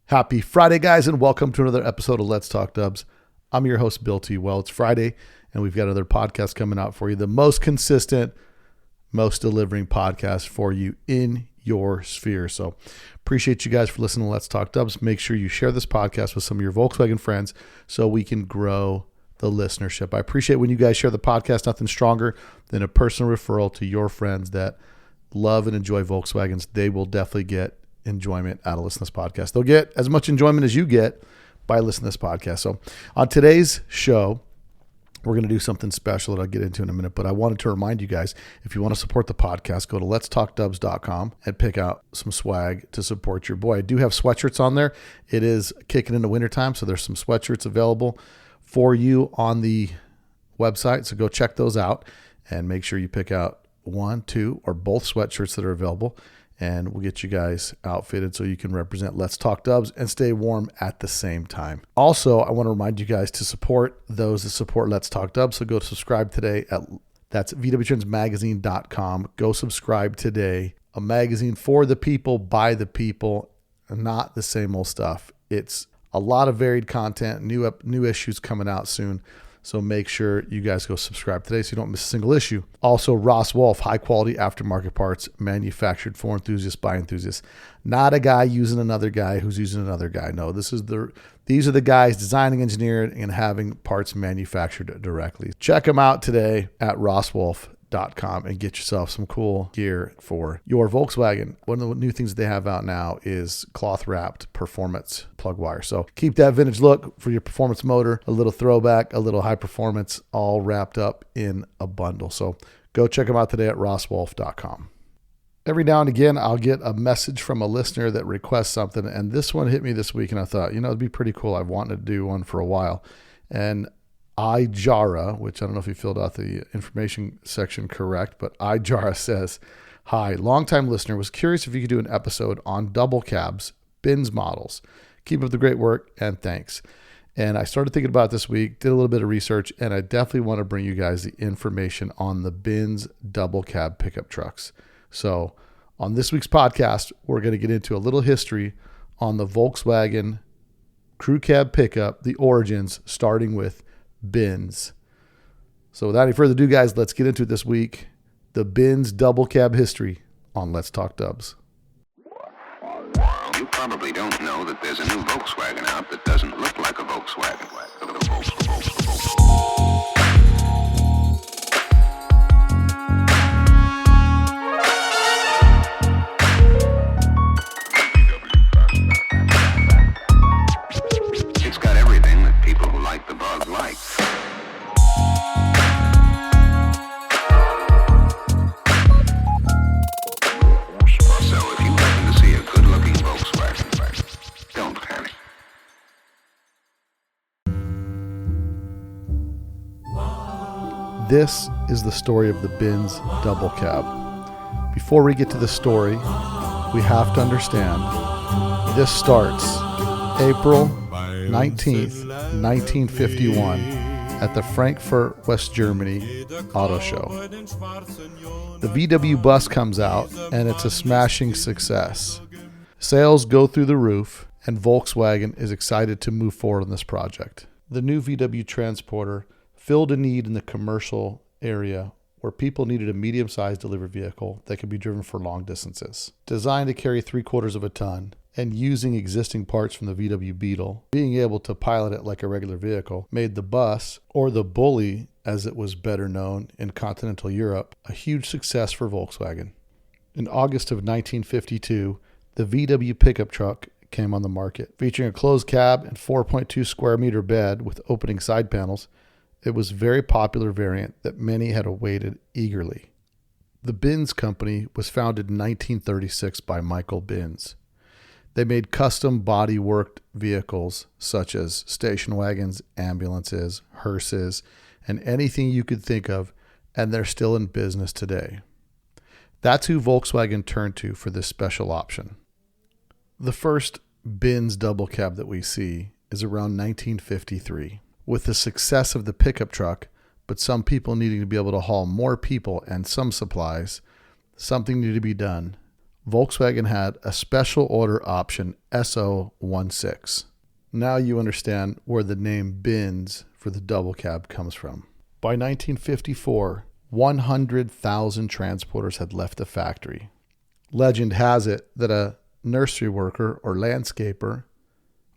Happy Friday, guys, and welcome to another episode of Let's Talk Dubs. I'm your host, Bill T. Well, it's Friday, and we've got another podcast coming out for you. The most consistent, most delivering podcast for you in your sphere. So appreciate you guys for listening to Let's Talk Dubs. Make sure you share this podcast with some of your Volkswagen friends so we can grow the listenership. I appreciate when you guys share the podcast. Nothing stronger than a personal referral to your friends that love and enjoy Volkswagens. They will definitely get enjoyment out of listening to this podcast. They'll get as much enjoyment as you get by listening to this podcast. So on today's show, we're going to do something special that I'll get into in a minute, but I wanted to remind you guys, if you want to support the podcast, go to letstalkdubs.com and pick out some swag to support your boy. I do have sweatshirts on there. It is kicking into wintertime, so there's some sweatshirts available for you on the website. So go check those out and make sure you pick out one, two, or both sweatshirts that are available. And we'll get you guys outfitted so you can represent Let's Talk Dubs and stay warm at the same time. Also, I want to remind you guys to support those that support Let's Talk Dubs. So go subscribe today that's vwtrendsmagazine.com. Go subscribe today. A magazine for the people, by the people, and not the same old stuff. It's a lot of varied content, new issues coming out soon. So make sure you guys go subscribe today so you don't miss a single issue. Also, Ross Wolf, high quality aftermarket parts manufactured for enthusiasts by enthusiasts. Not a guy using another guy who's using another guy. No, these are the guys designing, engineering, and having parts manufactured directly. Check them out today at rosswolf.com and get yourself some cool gear for your Volkswagen. One of the new things they have out now is cloth wrapped performance plug wire. So keep that vintage look for your performance motor, a little throwback, a little high performance, all wrapped up in a bundle. So go check them out today at rosswolf.com. Every now and again, I'll get a message from a listener that requests something. And this one hit me this week. And I thought, it'd be pretty cool. I've wanted to do one for a while. And iJara, which I don't know if you filled out the information section correct, but iJara says, hi, longtime listener, was curious if you could do an episode on double cabs, Binz models. Keep up the great work and thanks. And I started thinking about it this week, did a little bit of research, and I definitely want to bring you guys the information on the Binz double cab pickup trucks. So on this week's podcast, we're going to get into a little history on the Volkswagen crew cab pickup, the origins, starting with Binz. So without any further ado, guys, let's get into it this week. The Binz double cab history on Let's Talk Dubs. You probably don't know that there's a new Volkswagen out that doesn't look like a Volkswagen. It's got everything that people who like the bug like. So if you happen to see a good-looking Volkswagen, don't panic. This is the story of the Binz double cab. Before we get to the story, we have to understand this starts April 19th, 1951 at the Frankfurt, West Germany auto show. The VW bus comes out and it's a smashing success. Sales go through the roof and Volkswagen is excited to move forward on this project. The new VW Transporter filled a need in the commercial area where people needed a medium-sized delivery vehicle that could be driven for long distances. Designed to carry 3/4 of a ton and using existing parts from the VW Beetle, being able to pilot it like a regular vehicle made the bus, or the Bully as it was better known in continental Europe, a huge success for Volkswagen. In August of 1952, the VW pickup truck came on the market. Featuring a closed cab and 4.2 square meter bed with opening side panels, it was a very popular variant that many had awaited eagerly. The Binz company was founded in 1936 by Michael Binz. They made custom body-worked vehicles such as station wagons, ambulances, hearses, and anything you could think of, and they're still in business today. That's who Volkswagen turned to for this special option. The first Binz double cab that we see is around 1953. With the success of the pickup truck, but some people needing to be able to haul more people and some supplies, something needed to be done. Volkswagen had a special order option SO16. Now you understand where the name Binz for the double cab comes from. By 1954, 100,000 transporters had left the factory. Legend has it that a nursery worker or landscaper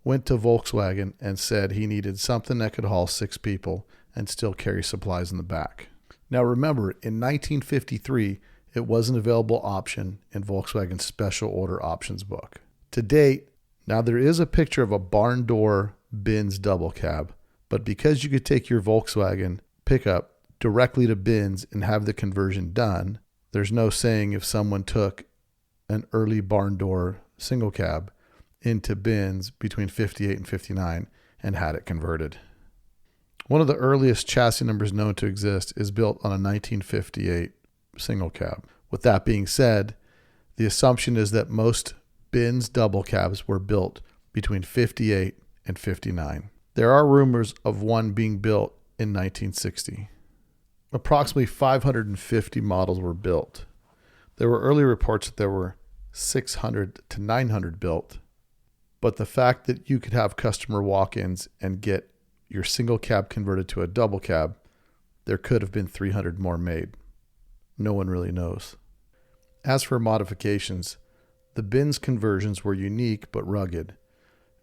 went to Volkswagen and said he needed something that could haul 6 people and still carry supplies in the back. Now remember, in 1953, it was an available option in Volkswagen's special order options book. To date, now there is a picture of a barn door Binz double cab, but because you could take your Volkswagen pickup directly to Binz and have the conversion done, there's no saying if someone took an early barn door single cab into Binz between 58 and 59 and had it converted. One of the earliest chassis numbers known to exist is built on a 1958 single cab. With that being said, the assumption is that most Binz double cabs were built between 58 and 59. There are rumors of one being built in 1960. Approximately 550 models were built. There were early reports that there were 600 to 900 built, but the fact that you could have customer walk-ins and get your single cab converted to a double cab, there could have been 300 more made. No one really knows. As for modifications, the Binz conversions were unique but rugged.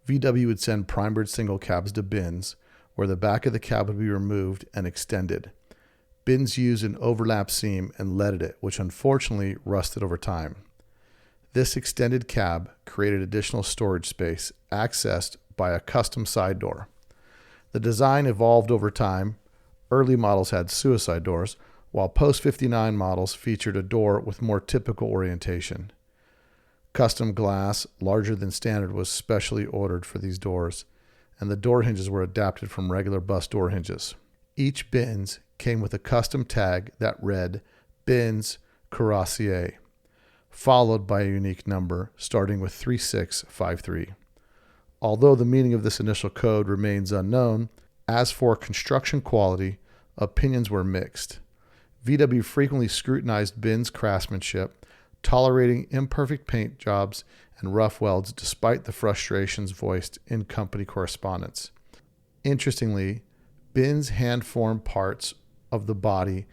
VW would send primered single cabs to Binz, where the back of the cab would be removed and extended. Binz used an overlap seam and leaded it, which unfortunately rusted over time. This extended cab created additional storage space accessed by a custom side door. The design evolved over time. Early models had suicide doors, while post-59 models featured a door with more typical orientation. Custom glass, larger than standard, was specially ordered for these doors, and the door hinges were adapted from regular bus door hinges. Each Binz came with a custom tag that read Binz Carrossier, followed by a unique number starting with 3653. Although the meaning of this initial code remains unknown, as for construction quality, opinions were mixed. VW frequently scrutinized Binz craftsmanship, tolerating imperfect paint jobs and rough welds despite the frustrations voiced in company correspondence. Interestingly, Binz hand-formed parts of the body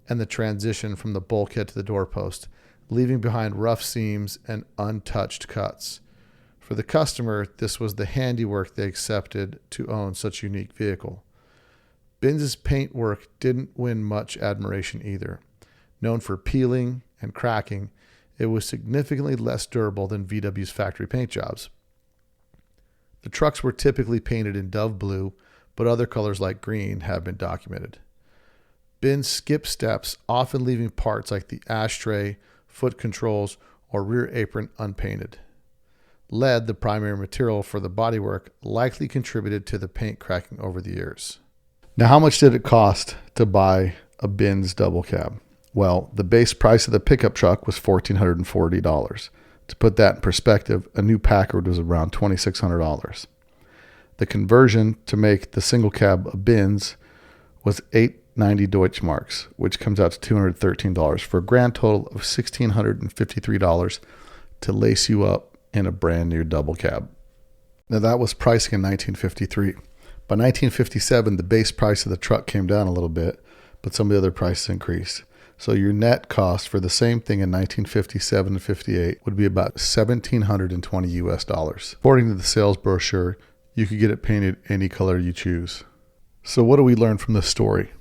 and the transition from the bulkhead to the doorpost, leaving behind rough seams and untouched cuts. For the customer, this was the handiwork they accepted to own such a unique vehicle. Binz's paint work didn't win much admiration either. Known for peeling and cracking, it was significantly less durable than VW's factory paint jobs. The trucks were typically painted in dove blue, but other colors like green have been documented. Binz skipped steps, often leaving parts like the ashtray, foot controls, or rear apron unpainted. Lead, the primary material for the bodywork, likely contributed to the paint cracking over the years. Now, how much did it cost to buy a Binz double cab? Well, the base price of the pickup truck was $1,440. To put that in perspective, a new Packard was around $2,600. The conversion to make the single cab a Binz was $890 Deutschmarks, which comes out to $213 for a grand total of $1,653 to lace you up in a brand new double cab. Now that was pricing in 1953. By 1957, the base price of the truck came down a little bit, but some of the other prices increased. So your net cost for the same thing in 1957 and 58 would be about $1,720 US. According to the sales brochure, you could get it painted any color you choose. So what do we learn from this story?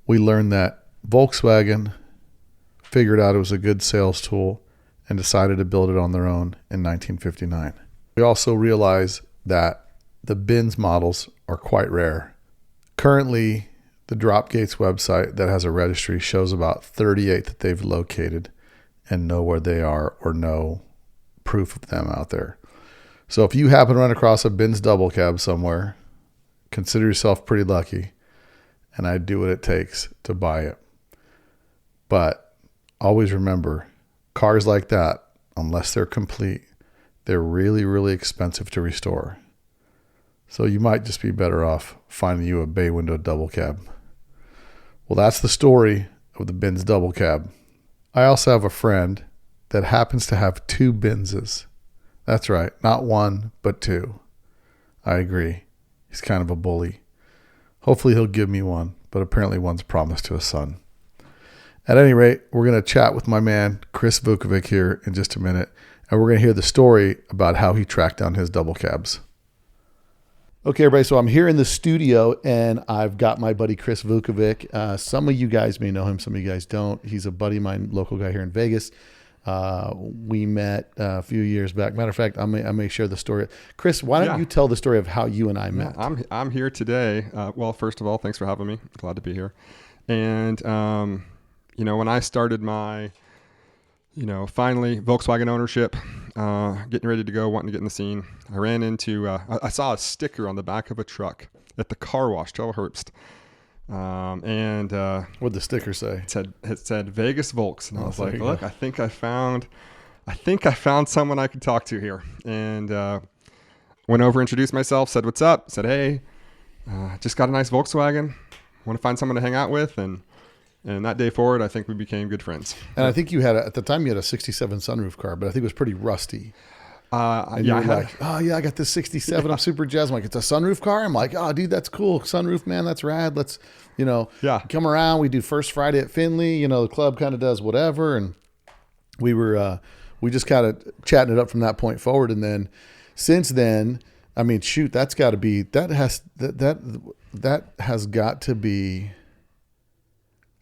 We learned that Volkswagen figured out it was a good sales tool and decided to build it on their own in 1959. We also realize that the Binz models are quite rare. Currently, the Dropgates website that has a registry shows about 38 that they've located and know where they are or know proof of them out there. So if you happen to run across a Binz double cab somewhere, consider yourself pretty lucky, and I'd do what it takes to buy it. But always remember, cars like that, unless they're complete, they're really, really expensive to restore. So you might just be better off finding you a bay window double cab. Well, that's the story of the Binz double cab. I also have a friend that happens to have 2 Binzes. That's right. Not 1, but 2. I agree. He's kind of a bully. Hopefully he'll give me one, but apparently one's promised to his son. At any rate, we're going to chat with my man, Chris Vuckovic, here in just a minute, and we're going to hear the story about how he tracked down his double cabs. Okay, everybody, so I'm here in the studio, and I've got my buddy Chris Vuckovic. Some of you guys may know him, some of you guys don't. He's a buddy of mine, local guy here in Vegas. We met a few years back. Matter of fact, I may share the story. Chris, why don't you tell the story of how you and I met? I'm here today. Well, first of all, thanks for having me. Glad to be here. And, when I started my, finally Volkswagen ownership, getting ready to go, wanting to get in the scene, I ran into, I saw a sticker on the back of a truck at the car wash, Joe Herbst. What'd the sticker say? It said Vegas Volks. And I was like, look, I think I found someone I could talk to here. And, went over, introduced myself, said, what's up? Said, hey, just got a nice Volkswagen. Want to find someone to hang out with. And that day forward, I think we became good friends. And I think at the time you had a 67 sunroof car, but I think it was pretty rusty. I got this 67. I'm super jazzed. I'm like, it's a sunroof car. I'm like, oh, dude, that's cool. Sunroof, man, that's rad. Let's, come around. We do First Friday at Findlay. The club kind of does whatever. And we just kind of chatting it up from that point forward. And then since then, I mean, shoot, that has got to be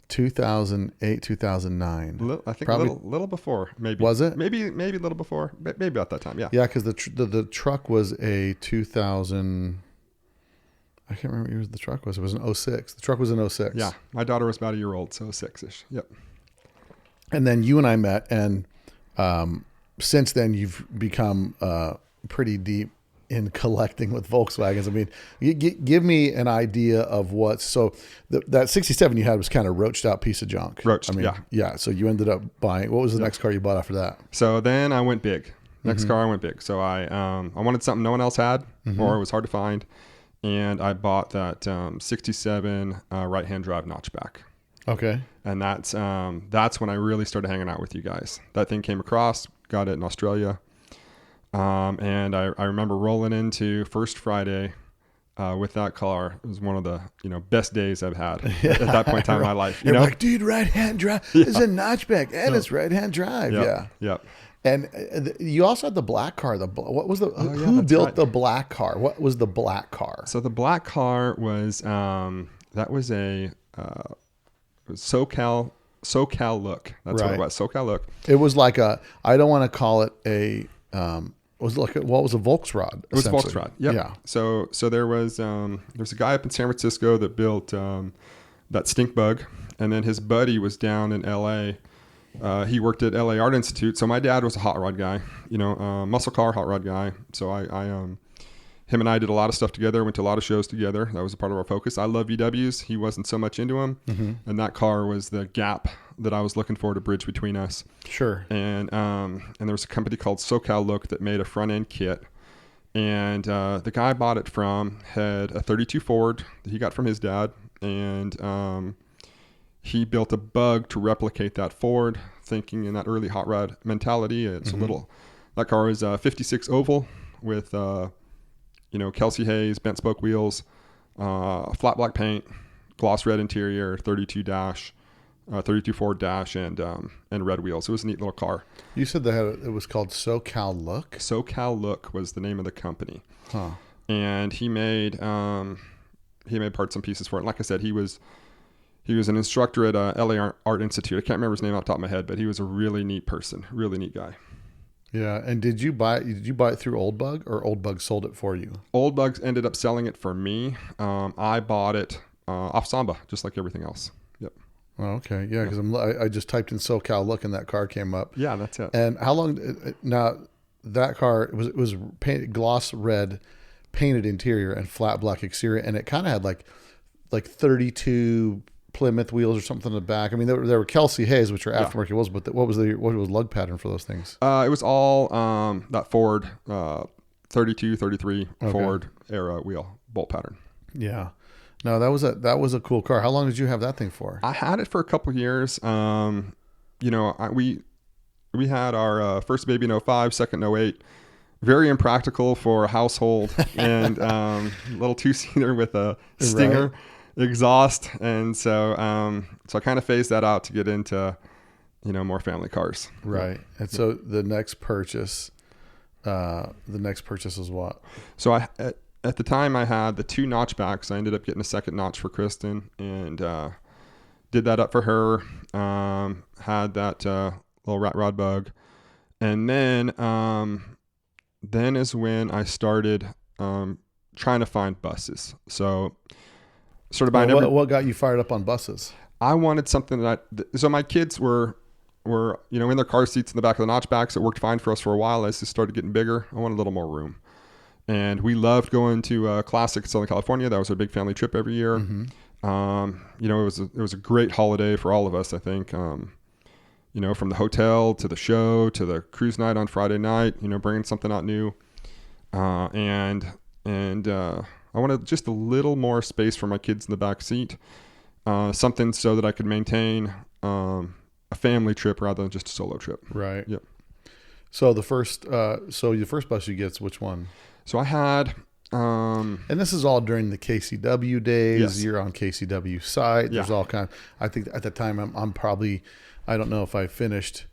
2008, 2009. I think probably a little before, maybe. Was it? Maybe a little before, maybe about that time. Yeah. Yeah, because the truck was a 2000. I can't remember what year the truck was. It was an 06. The truck was an 06. Yeah, my daughter was about a year old, so 6-ish. Yep. And then you and I met, and since then you've become pretty deep in collecting with Volkswagens. I mean, give me an idea of that 67 you had was kind of roached out piece of junk. Yeah. So you ended up buying. What was the next car you bought after that? So then I went big. Next car I went big. So I wanted something no one else had, or it was hard to find, and I bought that 67 right-hand drive notchback. Okay. And that's when I really started hanging out with you guys. That thing came across, got it in Australia. And I remember rolling into First Friday with that car. It was one of the best days I've had at that point in time in my life. You're like, dude, right-hand drive. It's a notchback, and it's right-hand drive. Yep. Yeah. And you also had the black car. What was who built the black car? What was the black car? So the black car was that was a SoCal look. That's what it was. SoCal look. It was like I don't want to call it a. Was it it was a Volksrad? It was a Volksrad. Yep. Yeah. So there was there's a guy up in San Francisco that built that stink bug, and then his buddy was down in L.A. He worked at LA Art Institute. So my dad was a hot rod guy, muscle car hot rod guy. So him and I did a lot of stuff together. Went to a lot of shows together. That was a part of our focus. I love VWs. He wasn't so much into them, and that car was the gap that I was looking for to bridge between us. Sure. And there was a company called SoCal Look that made a front end kit, and the guy I bought it from had a 32 Ford that he got from his dad, and he built a bug to replicate that Ford, thinking in that early hot rod mentality. It's that car is a 56 oval with Kelsey Hayes, bent spoke wheels, flat black paint, gloss red interior, 32 Ford dash, and red wheels. It was a neat little car. You said it was called SoCal Look? SoCal Look was the name of the company. Huh. And he made parts and pieces for it. And like I said, he was an instructor at LA Art Institute. I can't remember his name off the top of my head, but he was a really neat person, really neat guy. Yeah. And did you buy it through Old Bug, or Old Bug sold it for you? Old Bug ended up selling it for me. I bought it off Samba, just like everything else. Yep. Oh, okay. Yeah, because I just typed in SoCal Look and that car came up. Yeah, that's it. And how long now? That car it was painted gloss red, painted interior and flat black exterior, and it kind of had like 32 Plymouth wheels or something in the back. I mean, there were Kelsey Hayes, which are aftermarket wheels, but what was lug pattern for those things? It was all that Ford 32, 33 Ford era wheel bolt pattern. Yeah. No, that was a cool car. How long did you have that thing for? I had it for a couple of years. we had our first baby in 05, second in 08. Very impractical for a household, and little two-seater with a Stinger exhaust. And so I kind of phased that out to get into, more family cars. Right. And so the next purchase was what? So at the time I had the 2 notchbacks. I ended up getting a second notch for Kristen, and did that up for her. Had that little rat rod bug, and then is when I started trying to find buses. So sort of buying what got you fired up on buses? I wanted something so my kids were in their car seats in the back of the notchbacks. It worked fine for us for a while. As they started getting bigger, I wanted a little more room. And we loved going to Classic in Southern California. That was our big family trip every year. Mm-hmm. It was a great holiday for all of us, I think. From the hotel to the show to the cruise night on Friday night, bringing something out new. And I wanted just a little more space for my kids in the back seat. Something so that I could maintain a family trip rather than just a solo trip. Right. Yep. So the first bus you get is which one? So I had, and this is all during the KCW days. Yes. You're on KCW site. There's all kind. I think at the time I'm probably, I don't know if I finished.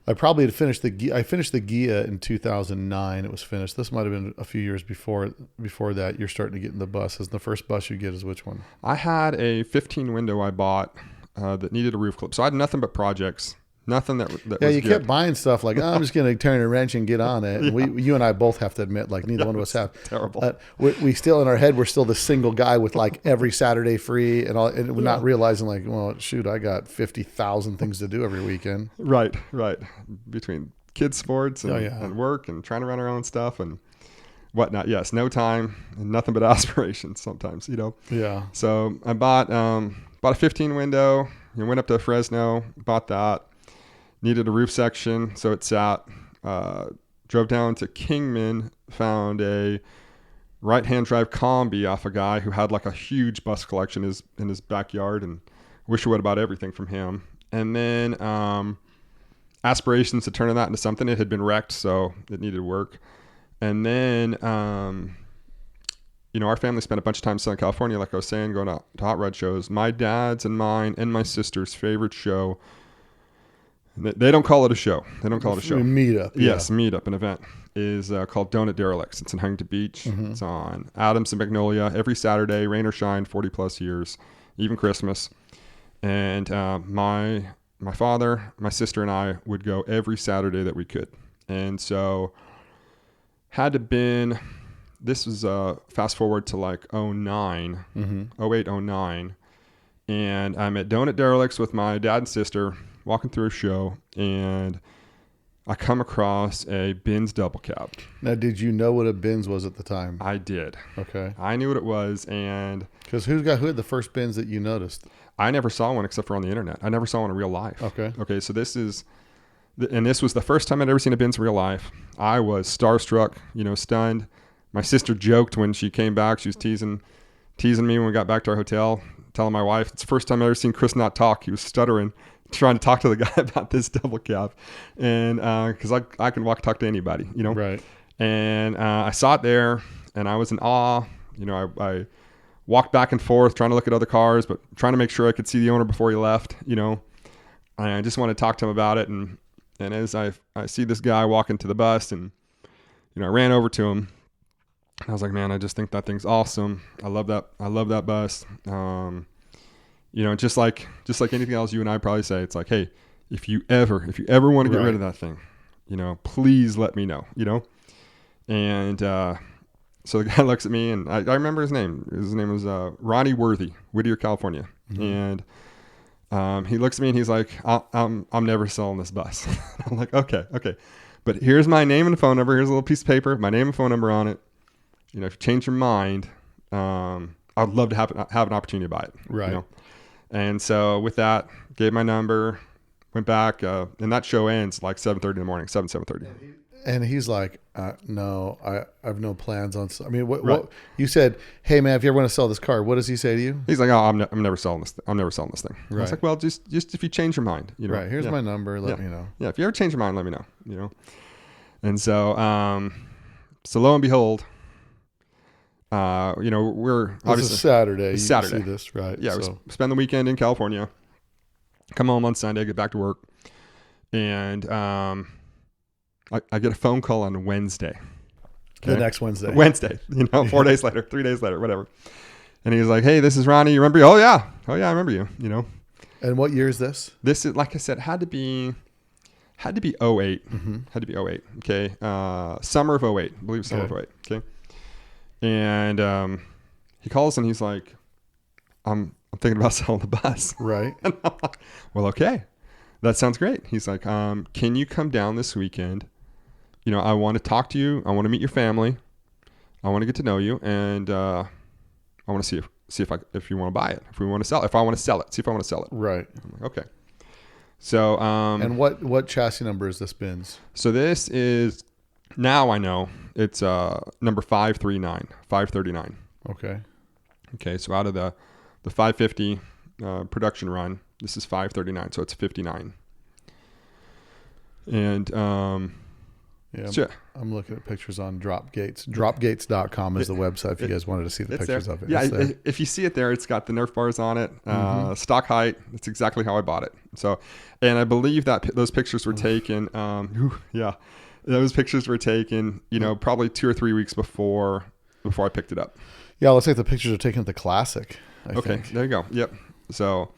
I probably had finished I finished the Gia in 2009. It was finished. This might have been a few years before that. You're starting to get in the buses. The first bus you get is which one? I had a 15 window I bought that needed a roof clip. So I had nothing but projects. Nothing that was you good. kept buying stuff like, I'm just going to turn a wrench and get on it. And you and I both have to admit, like, neither one of us have. Terrible. We still, in our head, we're still the single guy with like every Saturday free and all, and we're not realizing like, well, shoot, I got 50,000 things to do every weekend. Right. Between kids sports and work and trying to run our own stuff and whatnot. Yes. No time and nothing but aspirations sometimes, Yeah. So I bought a 15 window and went up to Fresno, bought that. Needed a roof section, so it sat. Drove down to Kingman, found a right-hand drive combi off a guy who had like a huge bus collection in his backyard, and wish I would have bought everything from him. And then aspirations to turn that into something. It had been wrecked, so it needed work. And then, our family spent a bunch of time in Southern California, like I was saying, going to hot rod shows. My dad's and mine and my sister's favorite show. They don't call it a show. Meetup. Yeah. Yes, meetup, an event, is called Donut Derelicts. It's in Huntington Beach. Mm-hmm. It's on Adams and Magnolia every Saturday, rain or shine, 40 plus years, even Christmas. And my father, my sister, and I would go every Saturday that we could. And so had to been, this was fast forward to like 09, 08, 09. And I'm at Donut Derelicts with my dad and sister, walking through a show, and I come across a Binz double cab. Now, did you know what a Binz was at the time? I did. Okay. I knew what it was, and because who had the first Binz that you noticed? I never saw one except for on the internet. I never saw one in real life. Okay. So this was the first time I'd ever seen a Binz in real life. I was starstruck, stunned. My sister joked when she came back. She was teasing me when we got back to our hotel, telling my wife, it's the first time I've ever seen Chris not talk. He was stuttering, trying to talk to the guy about this double cab. And because I can talk to anybody, Right. And I saw it there, and I was in awe. I walked back and forth trying to look at other cars, but trying to make sure I could see the owner before he left. I just wanted to talk to him about it. And as I see this guy walking to the bus, and I ran over to him. I was like, man, I just think that thing's awesome. I love that bus. Just like anything else you and I probably say, it's like, hey, if you ever want to get rid of that thing, please let me know, And so the guy looks at me, and I remember his name. His name was Ronnie Worthy, Whittier, California. Mm-hmm. And he looks at me and he's like, I'm never selling this bus. I'm like, okay. But here's my name and phone number. Here's a little piece of paper, my name and phone number on it. If you change your mind, I'd love to have an opportunity to buy it. Right. And so with that, gave my number, went back, and that show ends like 7:30 in the morning, 7:30. And he's like, no, I have no plans on. I mean, what Right. you said? Hey, man, if you ever want to sell this car, what does he say to you? He's like, oh, I'm never selling this. I'm never selling this thing. I was Right. like, well, just if you change your mind, you know. Right. Here's yeah. my number. Let Yeah. me know. Yeah, if you ever change your mind, let me know. You know. And so, so lo and behold, you know, we're This obviously is Saturday. It's You Saturday. can see this, right? Yeah, So, we spend the weekend in California, come home on Sunday, get back to work, and I get a phone call on Wednesday. the next Wednesday. Wednesday, you know, 4 days later, 3 days later, whatever. And he's like, hey, this is Ronnie. You remember? Oh yeah, I remember you. You know. And what year is this? This is, like I said, had to be 08. Mm-hmm. Had to be 08. Okay. Summer of 08. I believe summer of 08. Okay. And he calls and he's like, I'm thinking about selling the bus. Right. And I'm like, well, okay. That sounds great. He's like, can you come down this weekend? You know, I want to talk to you. I want to meet your family. I want to get to know you. And I want to see if you want to buy it. If I want to sell it. See if I want to sell it. Right. I'm like, okay. So, And what chassis number is this Binz? so this is, now I know it's number 539. Okay. Okay. So out of the 550 production run, this is 539. So it's 59. And, Yeah. so, I'm looking at pictures on Dropgates. Dropgates.com is the website if you guys wanted to see the it's pictures there. of it. Yeah. It's there. If you see it there, it's got the Nerf bars on it, stock height. It's exactly how I bought it. So, and I believe that those pictures were taken. Yeah, those pictures were taken, you know, probably 2 or 3 weeks before I picked it up. Yeah, let's say the pictures are taken at the Classic. I Okay. think. There you go. Yep. So,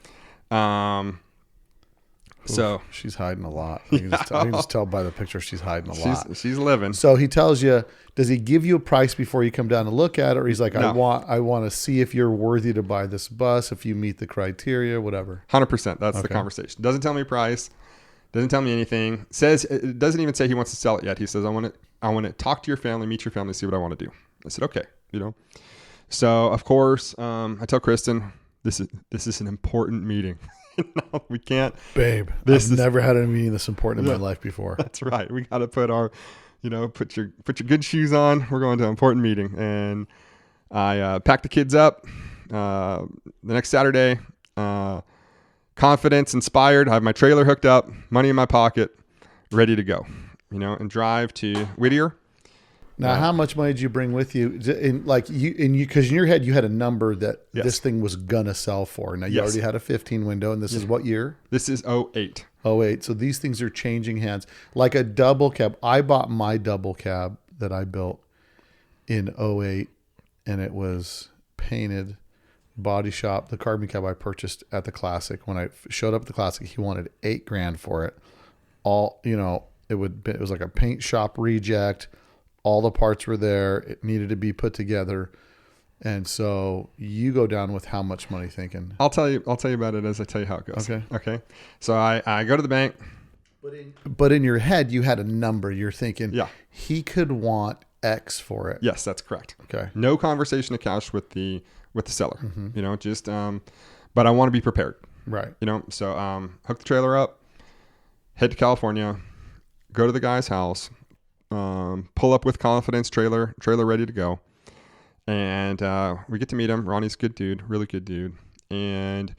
Oof, she's hiding a lot. I can just tell by the picture she's hiding a lot. she's living. So he tells you, does he give you a price before you come down to look at it? Or he's like, No. I want to see if you're worthy to buy this bus, if you meet the criteria, whatever. 100%. That's the Okay. conversation. Doesn't tell me price. Doesn't tell me anything. Says it doesn't even say he wants to sell it yet. He says, I want to talk to your family, meet your family, see what I want to do. I said, okay, you know. So of course, I tell Kristen, this is an important meeting. No, we can't. Babe, This I've is- never had a meeting this important in my life before. That's right. We got to put our, you know, put your good shoes on. We're going to an important meeting, and I packed the kids up. The next Saturday, confidence, inspired. I have my trailer hooked up, money in my pocket, ready to go. You know, and drive to Whittier. Now, how much money did you bring with you? Because in your head you had a number that Yes. this thing was gonna sell for. Now you Yes. already had a 15 window, and this is what year? This is 08. 08. So these things are changing hands. Like a double cab. I bought my double cab that I built in 08, and it was painted, body shop. The carbon cab I purchased at the Classic. When I showed up at the Classic, he wanted $8,000 for it. All, you know, it was like a paint shop reject. All the parts were there. It needed to be put together. And so you go down with how much money thinking? I'll tell you about it as I tell you how it goes. Okay. Okay. So I go to the bank. But in your head, you had a number. You're thinking, Yeah. he could want X for it. Yes, that's correct. Okay. No conversation of cash with the seller. You know, just but I want to be prepared. Right. You know, so hook the trailer up, head to California, go to the guy's house, pull up with confidence, trailer ready to go, and we get to meet him. Ronnie's a good dude, really good dude, and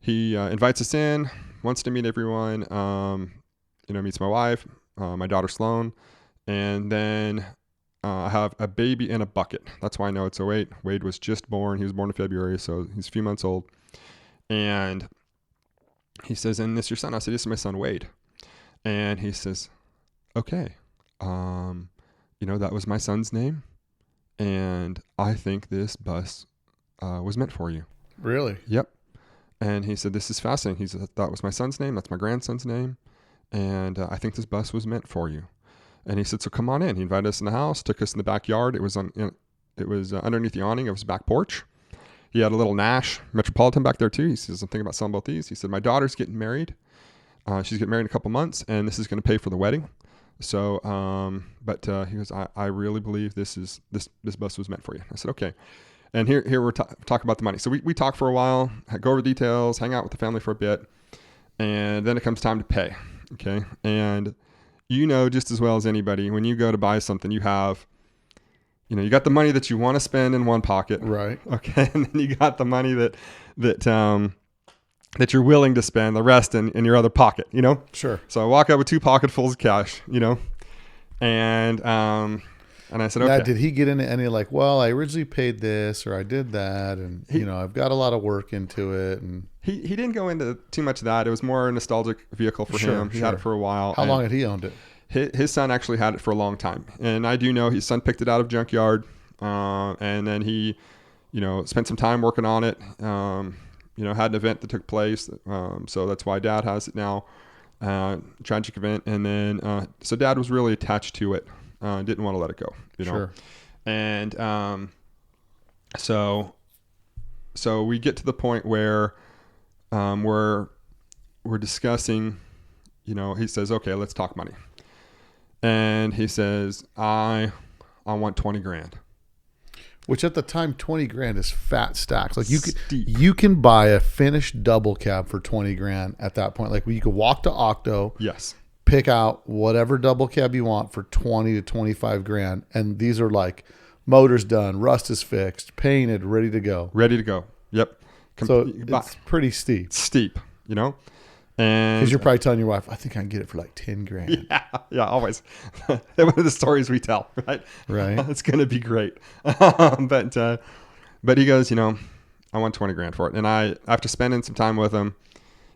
he invites us in, wants to meet everyone. You know, meets my wife, my daughter Sloan, and then I have a baby in a bucket. That's why I know it's 08. Wade was just born. He was born in February, so he's a few months old. And he says, "And this your son?" I said, "This is my son, Wade." And he says, "Okay, you know, that was my son's name, and I think this bus was meant for you." Really? Yep. And he said, "This is fascinating." He said, "That was my son's name. That's my grandson's name, and I think this bus was meant for you." And he said, "So come on in." He invited us in the house, took us in the backyard. It was underneath the awning of his back porch. He had a little Nash Metropolitan back there too. He says, "I'm thinking about selling both these." He said, "My daughter's getting married. She's getting married in a couple months, and this is going to pay for the wedding." So, but he goes, I really believe this bus was meant for you." I said, "Okay." And here we're talking about the money. So we talk for a while, go over details, hang out with the family for a bit, and then it comes time to pay. Okay. And, you know just as well as anybody, when you go to buy something, you have, you got the money that you want to spend in one pocket. Right. Okay. And then you got the money that you're willing to spend the rest in your other pocket, Sure. So I walk out with 2 pocketfuls of cash, and I said, okay. Now, did he get into any like, well, I originally paid this or I did that, and I've got a lot of work into it, and he didn't go into too much of that. It was more a nostalgic vehicle for him. He had it for a while. How long had he owned it? His son actually had it for a long time, and I do know his son picked it out of junkyard, and then he, spent some time working on it. Had an event that took place, so that's why Dad has it now. Tragic event, and then so Dad was really attached to it. Didn't want to let it go, Sure. And so we get to the point where we're discussing. He says, "Okay, let's talk money." And he says, I want 20 grand. Which at the time, 20 grand is fat stacks. Like Steep. you can buy a finished double cab for 20 grand at that point. Like you could walk to Octo, Yes. pick out whatever double cab you want for 20 to 25 grand. And these are like motors done, rust is fixed, painted, ready to go. Ready to go. Yep. So it's pretty steep. Steep, And Because you're probably telling your wife, I think I can get it for like 10 grand. Yeah, always. One of the stories we tell, right? Right. It's going to be great. But he goes, I want 20 grand for it. And after spending some time with him,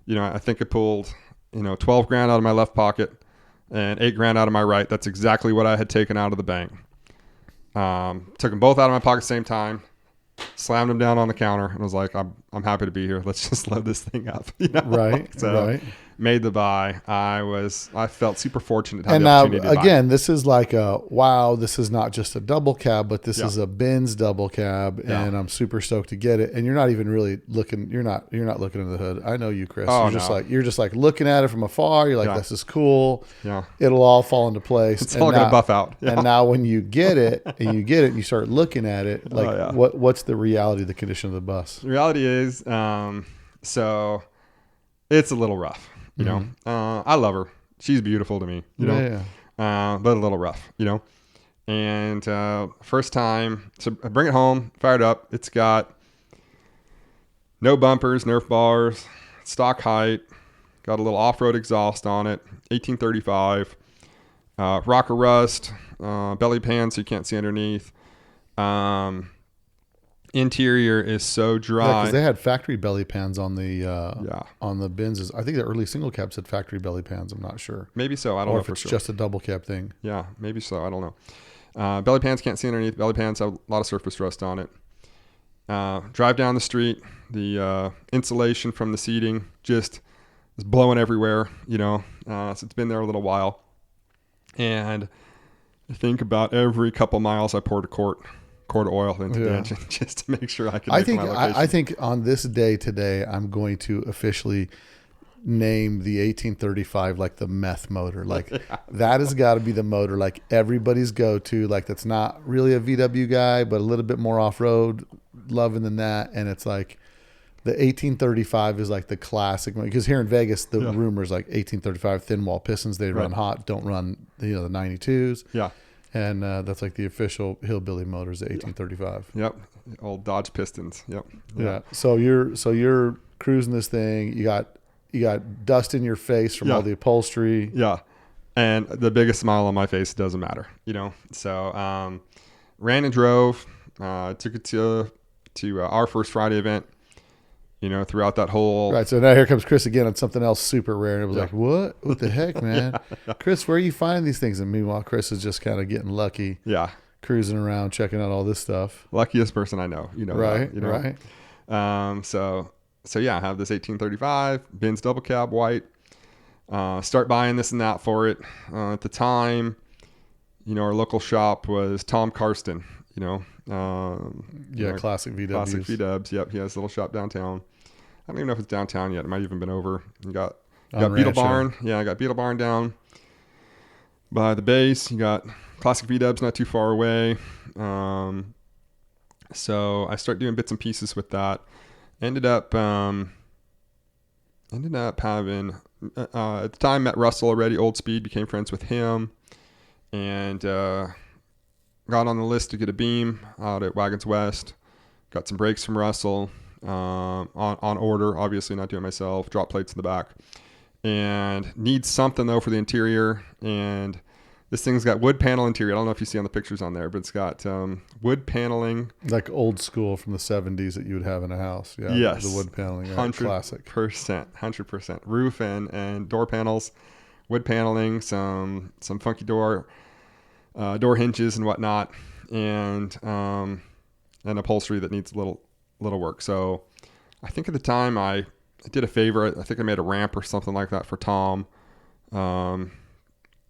I think I pulled, 12 grand out of my left pocket and 8 grand out of my right. That's exactly what I had taken out of the bank. Took them both out of my pocket at the same time, slammed them down on the counter, and was like, I'm happy to be here. Let's just load this thing up. Right. So right. made the buy. I felt super fortunate to have And the now, opportunity to buy. again, this is like this is not just a double cab, but this is a Binz double cab, and I'm super stoked to get it. And you're not even really looking, you're not looking under the hood. I know you, Chris. Oh, you're just like looking at it from afar. You're like, this is cool. Yeah. It'll all fall into place. It's all going to buff out. Yeah. And now when you get it and you start looking at it, like what's the reality of the condition of the bus? The reality is, so it's a little rough. I love her. She's beautiful to me, but a little rough, and first time, so I bring it home, fire it up. It's got no bumpers, Nerf bars, stock height, got a little off-road exhaust on it, 1835, rocker rust, belly pan so you can't see underneath. Interior is so dry. Because they had factory belly pans on the on the Binz's. I think the early single cabs had factory belly pans. I'm not sure. Maybe so. I don't know if for it's sure. just a double cab thing. Yeah, maybe so. I don't know. Belly pans can't see underneath. Belly pans have a lot of surface rust on it. Drive down the street. The insulation from the seating just is blowing everywhere. So it's been there a little while. And I think about every couple miles I poured a quart of oil into the engine just to make sure I could make my location. I think on this day today, I'm going to officially name the 1835 like the meth motor. Like that has got to be the motor like everybody's go-to. Like that's not really a VW guy, but a little bit more off-road loving than that. And it's like the 1835 is like the classic, because here in Vegas, the rumor is like 1835 thin wall pistons. They run hot, don't run the 92s. Yeah. And that's like the official hillbilly motors, the 1835. Yep. Old Dodge Pistons. Yep. Yeah. So you're cruising this thing. You got dust in your face from all the upholstery. Yeah. And the biggest smile on my face doesn't matter, So ran and drove. Took it to our first Friday event. Throughout that whole... Right, so now here comes Chris again on something else super rare. And it was like, what the heck, man? Chris, where are you finding these things? And meanwhile, Chris is just kind of getting lucky. Yeah. Cruising around, checking out all this stuff. Luckiest person I know. Right, that, right. So yeah, I have this 1835 Binz double cab white. Start buying this and that for it. At the time, our local shop was Tom Karsten, Classic VWs. Classic VWs. Yep, he has a little shop downtown. I don't even know if it's downtown yet. It might have even been over. You got Beetle Barn. Yeah, I got Beetle Barn down by the base. You got Classic VWs not too far away. So I start doing bits and pieces with that. Ended up ended up having, at the time, met Russell already, Old Speed, became friends with him, and got on the list to get a beam out at Wagons West. Got some brakes from Russell on order, obviously not doing it myself, drop plates in the back. And needs something, though, for the interior. And this thing's got wood panel interior. I don't know if you see on the pictures on there, but it's got wood paneling. Like old school from the 70s that you would have in a house. Yeah, yes. The wood paneling. Right? 100%. Classic. 100%. Roof and door panels, wood paneling, some funky door hinges and whatnot, and upholstery that needs a little work. So I think at the time I did a favor. I think I made a ramp or something like that for Tom.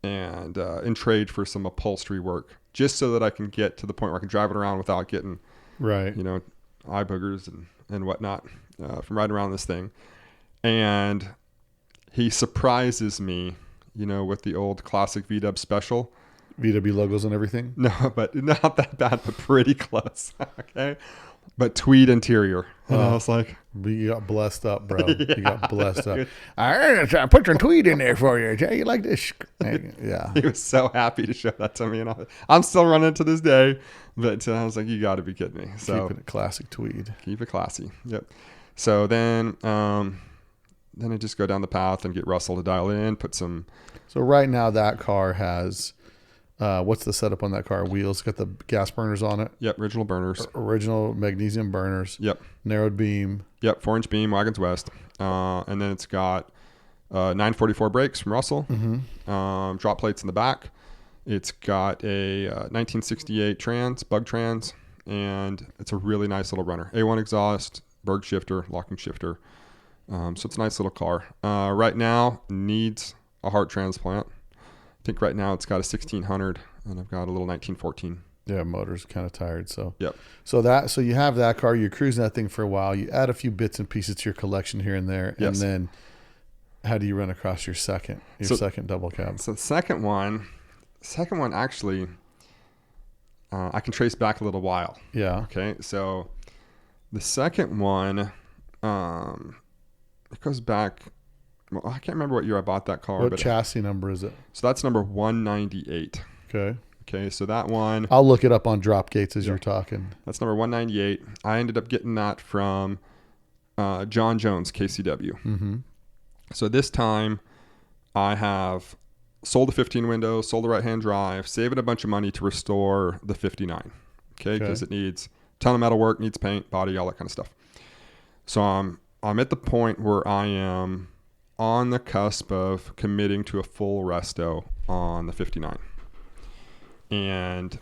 And in trade for some upholstery work, just so that I can get to the point where I can drive it around without getting, right, eye boogers and whatnot from riding around this thing. And he surprises me, with the old classic VW special. VW logos and everything? No, but not that bad, but pretty close. Okay. But tweed interior. And I was like, you got blessed up, bro. Yeah. You got blessed up. I put some tweed in there for you. You like this? Yeah. He was so happy to show that to me. And I'm still running it to this day. But I was like, you got to be kidding me. So keeping it classic tweed. Keep it classy. Yep. So then I just go down the path and get Russell to dial in, put some. So right now that car has, what's the setup on that car? Wheels, got the gas burners on it. Yep, original burners. Original magnesium burners. Yep. Narrowed beam. Yep, 4-inch beam, Wagons West. And then it's got 944 brakes from Russell. Mm-hmm. Drop plates in the back. It's got a 1968 bug trans, and it's a really nice little runner. A1 exhaust, Berg shifter, locking shifter. So it's a nice little car. Right now, needs a heart transplant. I think right now it's got a 1600 and I've got a little 1914. Yeah, motor's kind of tired. So yep. So you have that car. You're cruising that thing for a while. You add a few bits and pieces to your collection here and there, yes. And then how do you run across your second double cab? So the second one actually, I can trace back a little while. Yeah. Okay. So the second one, it goes back. Well, I can't remember what year I bought that car. What chassis number is it? So that's number 198. Okay, so that one. I'll look it up on drop gates as you're talking. That's number 198. I ended up getting that from John Jones, KCW. Mm-hmm. So this time I have sold the 15 window, sold the right-hand drive, saving a bunch of money to restore the 59. Okay, because it needs a ton of metal work, needs paint, body, all that kind of stuff. So I'm at the point where I am on the cusp of committing to a full resto on the 59. And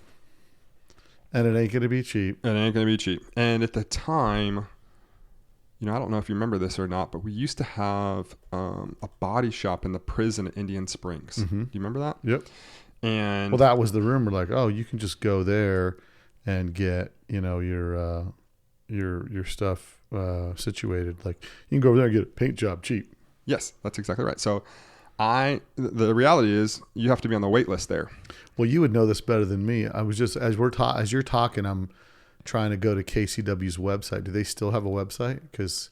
it ain't going to be cheap. And at the time, I don't know if you remember this or not, but we used to have a body shop in the prison at Indian Springs. Mm-hmm. Do you remember that? Yep. And that was the rumor, like, oh, you can just go there and get, your stuff situated. Like, you can go over there and get a paint job cheap. Yes, that's exactly right. So the reality is you have to be on the wait list there. Well, you would know this better than me. I was just, as you're talking, I'm trying to go to KCW's website. Do they still have a website? Because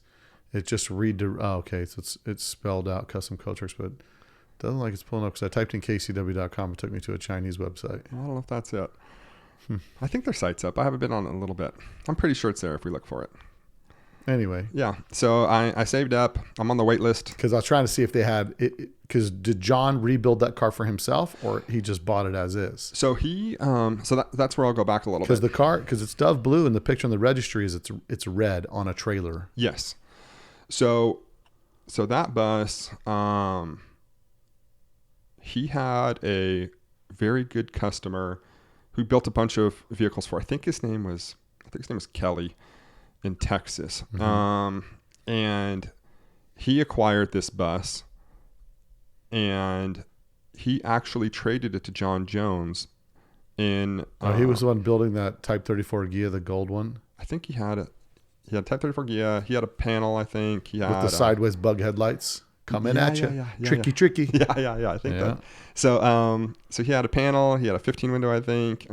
it just okay. So it's spelled out custom coach works, but it doesn't like it's pulling up because I typed in kcw.com. It took me to a Chinese website. I don't know if that's it. I think their site's up. I haven't been on it in a little bit. I'm pretty sure it's there if we look for it. Anyway. Yeah. So I saved up. I'm on the wait list. Because I was trying to see if they had it. Because did John rebuild that car for himself, or he just bought it as is? So he, that's where I'll go back a little bit. Because the car, because it's dove blue, and the picture on the registry is it's red on a trailer. Yes. So that bus, he had a very good customer who built a bunch of vehicles for. I think his name was Kelly in Texas. Mm-hmm. And he acquired this bus. And he actually traded it to John Jones in... he was the one building that Type 34 Ghia, the gold one? I think he had Type 34 Ghia. He had a panel, I think. He had... With the sideways bug headlights coming at you. Tricky. Yeah, I think that. So he had a panel. He had a 15 window, I think.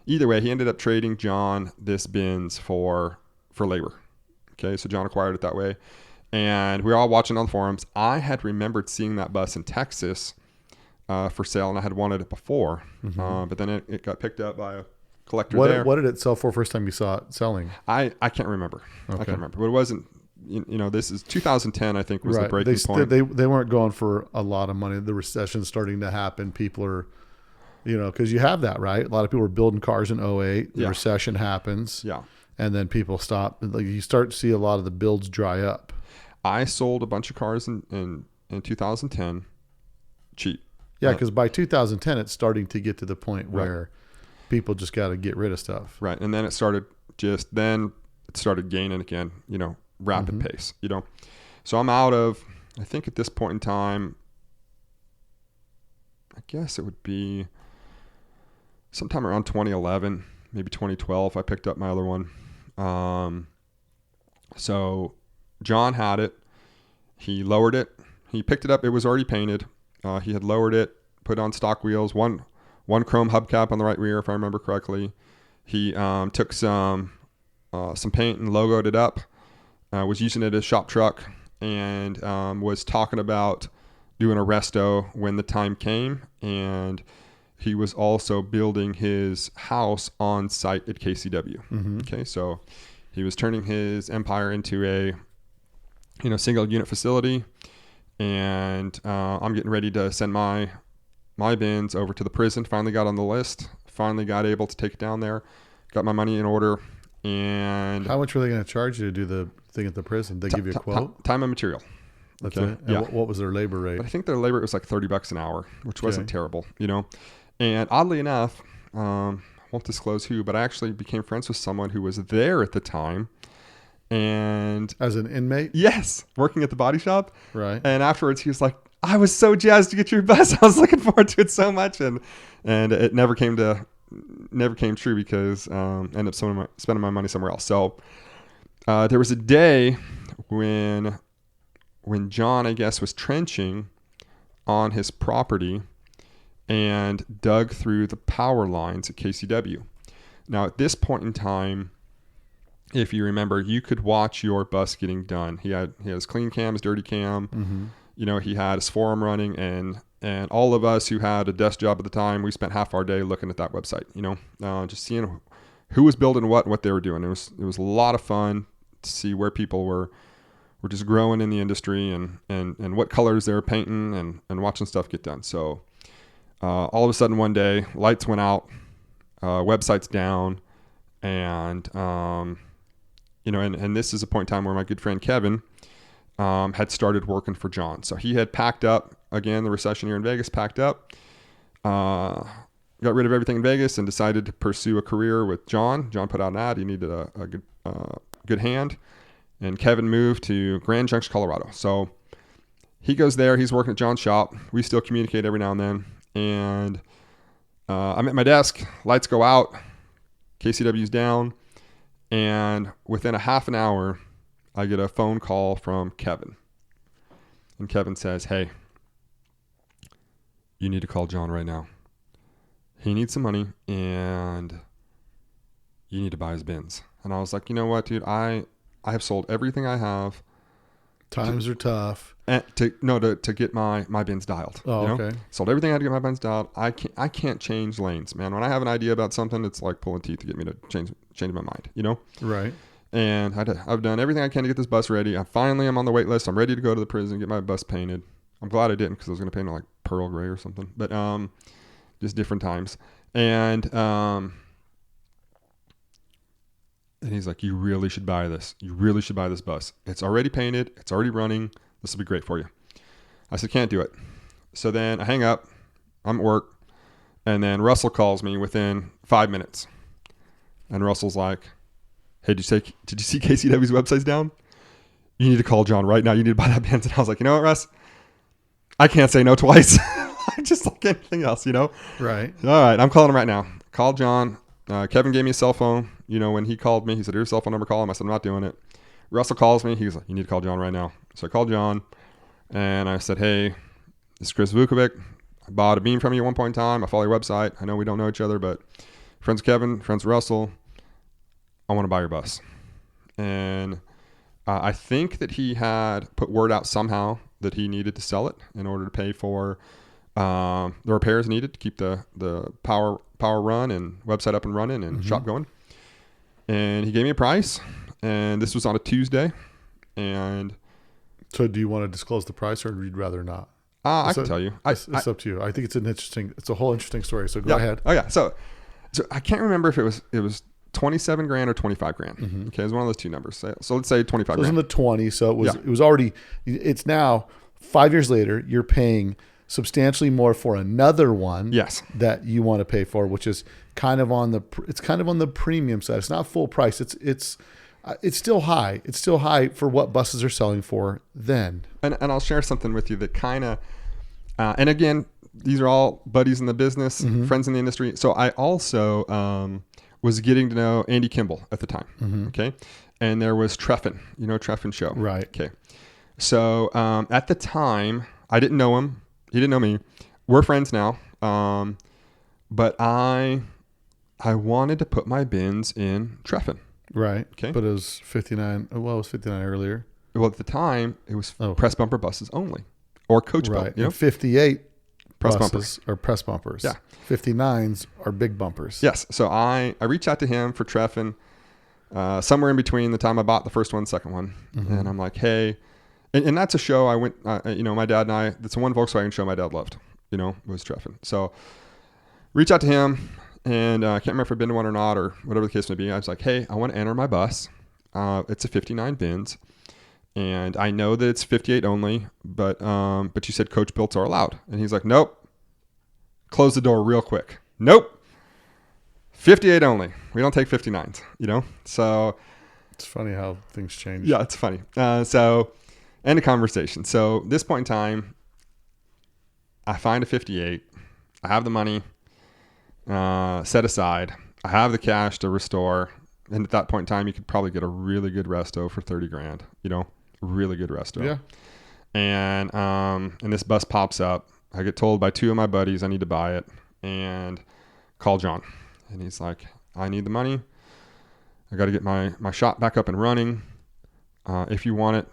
Either way, he ended up trading John this Binz for labor. Okay, so John acquired it that way. And we were all watching on the forums. I had remembered seeing that bus in Texas for sale, and I had wanted it before. But then it got picked up by a collector there. What did it sell for first time you saw it selling? I can't remember. Okay. I can't remember. But it wasn't, this is 2010, I think, was the breaking point. They weren't going for a lot of money. The recession's starting to happen. People are, because you have that, right? A lot of people were building cars in 2008. The recession happens. Yeah. And then people stop. Like, you start to see a lot of the builds dry up. I sold a bunch of cars in 2010 cheap. Yeah, because by 2010, it's starting to get to the point where people just got to get rid of stuff. Right. And then it started gaining again, rapid pace, So I'm out of, I think at this point in time, I guess it would be sometime around 2011, maybe 2012, I picked up my other one. So John had it. He lowered it. He picked it up. It was already painted. He had lowered it, put on stock wheels, one chrome hubcap on the right rear, if I remember correctly. He took some paint and logoed it up, was using it as shop truck, and was talking about doing a resto when the time came. And he was also building his house on site at KCW. Okay, so he was turning his empire into a single unit facility, and I'm getting ready to send my Binz over to the prison. Finally got on the list. Finally got able to take it down there. Got my money in order. And how much were they going to charge you to do the thing at the prison? They give you a quote? Time and material. That's it. And what was their labor rate? But I think their labor was like $30 an hour, which wasn't terrible, And oddly enough, I won't disclose who, but I actually became friends with someone who was there at the time. And as an inmate? Yes, working at the body shop. Right. And afterwards he was like, I was so jazzed to get your bus. I was looking forward to it so much. And it never came true because I ended up spending my money somewhere else. So there was a day when John, I guess, was trenching on his property and dug through the power lines at KCW. Now, at this point in time, if you remember, you could watch your bus getting done. He had his clean cam, his dirty cam. He had his forum running, and all of us who had a desk job at the time, we spent half our day looking at that website. Just seeing who was building what and what they were doing. It was a lot of fun to see where people were just growing in the industry and what colors they were painting and watching stuff get done. So all of a sudden one day, lights went out, website's down, and and this is a point in time where my good friend Kevin had started working for John. So he had packed up, again, the recession here in Vegas, packed up, got rid of everything in Vegas and decided to pursue a career with John. John put out an ad. He needed a good hand. And Kevin moved to Grand Junction, Colorado. So he goes there. He's working at John's shop. We still communicate every now and then. And I'm at my desk. Lights go out. KCW's down. And within a half an hour, I get a phone call from Kevin. And Kevin says, hey, you need to call John right now. He needs some money, and you need to buy his Binz. And I was like, you know what, dude? I have sold everything I have. Times are tough. To get my Binz dialed. Oh, okay. Sold everything I had to get my Binz dialed. I can't change lanes, man. When I have an idea about something, it's like pulling teeth to get me to change my mind, Right. And I've done everything I can to get this bus ready. I'm on the wait list. I'm ready to go to the prison and get my bus painted. I'm glad I didn't, because I was going to paint it like pearl gray or something. But just different times. And he's like, you really should buy this. You really should buy this bus. It's already painted. It's already running. This will be great for you. I said, can't do it. So then I hang up. I'm at work. And then Russell calls me within 5 minutes. And Russell's like, hey, did you see KCW's website's down? You need to call John right now. You need to buy that Binz. And I was like, you know what, Russ? I can't say no twice. Just like anything else, Right. All right, I'm calling him right now. Call John. Kevin gave me a cell phone. When he called me, he said, here's your cell phone number, call him. I said, I'm not doing it. Russell calls me. He was like, you need to call John right now. So I called John, and I said, hey, this is Chris Vuckovic. I bought a beam from you at one point in time. I follow your website. I know we don't know each other, but friends with Kevin, friends with Russell. I want to buy your bus. And I think that he had put word out somehow that he needed to sell it in order to pay for the repairs needed to keep the power run and website up and running and shop going. And he gave me a price, and this was on a Tuesday. And So do you want to disclose the price, or would you rather not? I can tell you. It's up to you. I think it's a whole interesting story. So go ahead. Oh yeah. So I can't remember if it was 27 grand or 25 grand. Okay. It was one of those two numbers. So let's say 25 So it was in grand. the 20. So it was already, it's now 5 years later, you're paying substantially more for another one. Yes. That you want to pay for, which is kind of on the premium side. It's not full price. It's still high. It's still high for what buses are selling for then. And I'll share something with you that kind of, and again, these are all buddies in the business, friends in the industry. So I also was getting to know Andy Kimball at the time. Okay. And there was Treffin, Treffin Show. Right. Okay. So at the time, I didn't know him. He didn't know me. We're friends now. But I wanted to put my Binz in Treffin. Right. Okay. But it was 59. Well, it was 59 earlier. Well, at the time, it was press bumper buses only, or coach Right. bump. And 58 Press buses bumpers. are press bumpers. Yeah. 59s are big bumpers. Yes. So I reached out to him for Treffin somewhere in between the time I bought the first one, second one. And I'm like, hey, and that's a show I went, my dad and I, that's one Volkswagen show my dad loved, was Treffin. So reach out to him, and I can't remember if I've been to one or not, or whatever the case may be. I was like, hey, I want to enter my bus. It's a 59 Binz, and I know that it's 58 only, but you said coach builds are allowed. And he's like, nope. Close the door real quick. Nope. 58 only. We don't take 59s, So It's funny how things change. yeah, it's funny. So end of conversation. So this point in time, I find a 58. I have the money set aside. I have the cash to restore. And at that point in time, you could probably get a really good resto for 30 grand, really good resto. Yeah. And this bus pops up. I get told by two of my buddies I need to buy it, and call John. And he's like, I need the money. I got to get my shop back up and running. If you want it,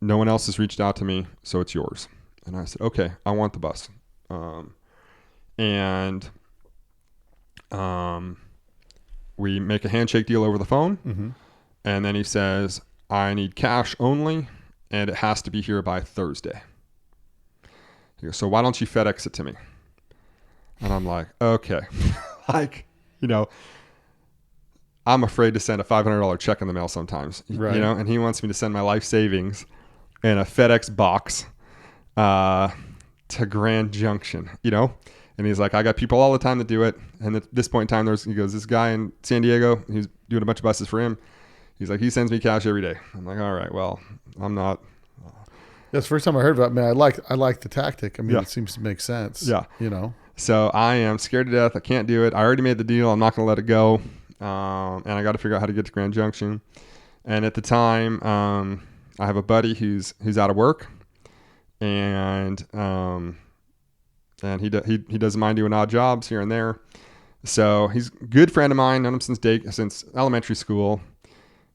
no one else has reached out to me, so it's yours. And I said, okay, I want the bus. We make a handshake deal over the phone. And then he says, I need cash only, and it has to be here by Thursday. He goes, so why don't you FedEx it to me? And I'm like, okay. I'm afraid to send a $500 check in the mail sometimes, Right. and he wants me to send my life savings in a FedEx box to Grand Junction, and he's like, I got people all the time to do it. And at this point in time, he goes, this guy in San Diego, he's doing a bunch of buses for him. He's like, he sends me cash every day. I'm like, all right, well, I'm not. That's the first time I heard about it. Man, I like the tactic. I mean, Yeah. It seems to make sense. Yeah. So I am scared to death. I can't do it. I already made the deal. I'm not going to let it go. And I got to figure out how to get to Grand Junction. And at the time, I have a buddy who's out of work, and he doesn't mind doing odd jobs here and there. So he's a good friend of mine. Known him since elementary school.